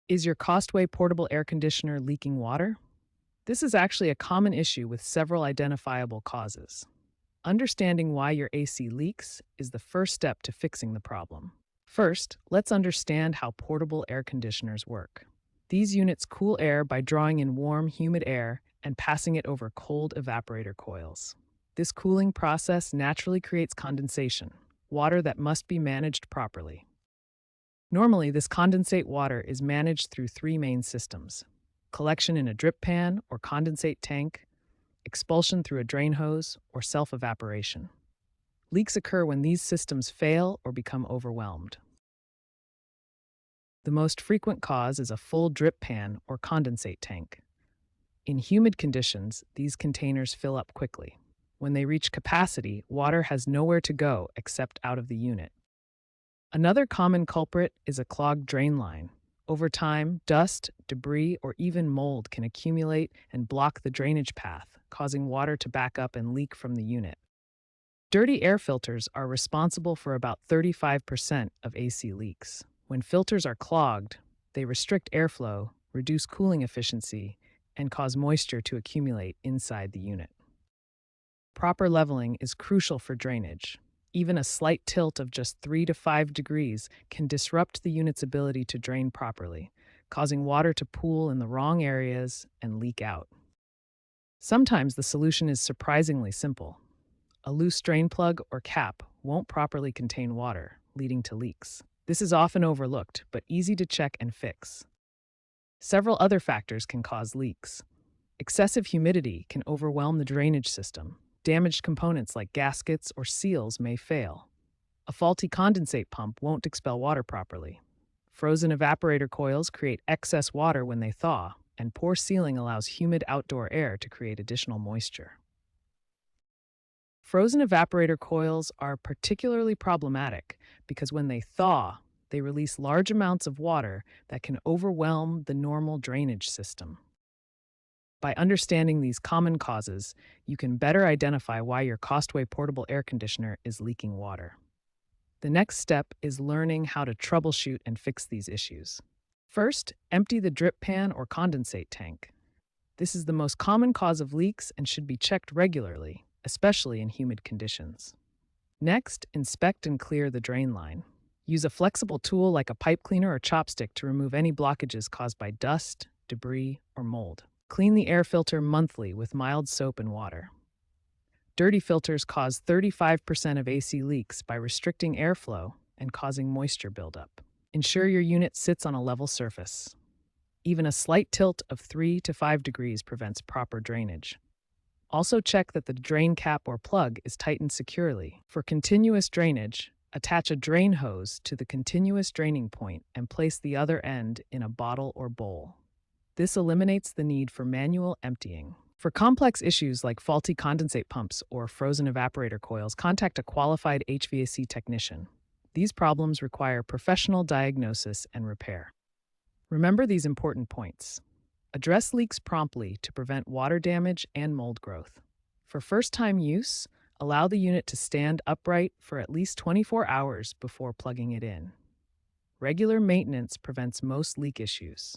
Is your Costway Portable Air Conditioner leaking water? This is actually a common issue with several identifiable causes. Understanding why your AC leaks is the first step to fixing the problem. First, let's understand how portable air conditioners work. These units cool air by drawing in warm, humid air and passing it over cold evaporator coils. This cooling process naturally creates condensation, water that must be managed properly. Normally, this condensate water is managed through three main systems: collection in a drip pan or condensate tank, expulsion through a drain hose, or self-evaporation. Leaks occur when these systems fail or become overwhelmed. The most frequent cause is a full drip pan or condensate tank. In humid conditions, these containers fill up quickly. When they reach capacity, water has nowhere to go except out of the unit. Another common culprit is a clogged drain line. Over time, dust, debris, or even mold can accumulate and block the drainage path, causing water to back up and leak from the unit. Dirty air filters are responsible for about 35% of AC leaks. When filters are clogged, they restrict airflow, reduce cooling efficiency, and cause moisture to accumulate inside the unit. Proper leveling is crucial for drainage. Even a slight tilt of just 3 to 5 degrees can disrupt the unit's ability to drain properly, causing water to pool in the wrong areas and leak out. Sometimes the solution is surprisingly simple. A loose drain plug or cap won't properly contain water, leading to leaks. This is often overlooked, but easy to check and fix. Several other factors can cause leaks. Excessive humidity can overwhelm the drainage system. Damaged components like gaskets or seals may fail. A faulty condensate pump won't expel water properly. Frozen evaporator coils create excess water when they thaw, and poor sealing allows humid outdoor air to create additional moisture. Frozen evaporator coils are particularly problematic because when they thaw, they release large amounts of water that can overwhelm the normal drainage system. By understanding these common causes, you can better identify why your Costway portable air conditioner is leaking water. The next step is learning how to troubleshoot and fix these issues. First, empty the drip pan or condensate tank. This is the most common cause of leaks and should be checked regularly, especially in humid conditions. Next, inspect and clear the drain line. Use a flexible tool like a pipe cleaner or chopstick to remove any blockages caused by dust, debris, or mold. Clean the air filter monthly with mild soap and water. Dirty filters cause 35% of AC leaks by restricting airflow and causing moisture buildup. Ensure your unit sits on a level surface. Even a slight tilt of 3 to 5 degrees prevents proper drainage. Also check that the drain cap or plug is tightened securely. For continuous drainage, attach a drain hose to the continuous draining point and place the other end in a bottle or bowl. This eliminates the need for manual emptying. For complex issues like faulty condensate pumps or frozen evaporator coils, contact a qualified HVAC technician. These problems require professional diagnosis and repair. Remember these important points. Address leaks promptly to prevent water damage and mold growth. For first-time use, allow the unit to stand upright for at least 24 hours before plugging it in. Regular maintenance prevents most leak issues.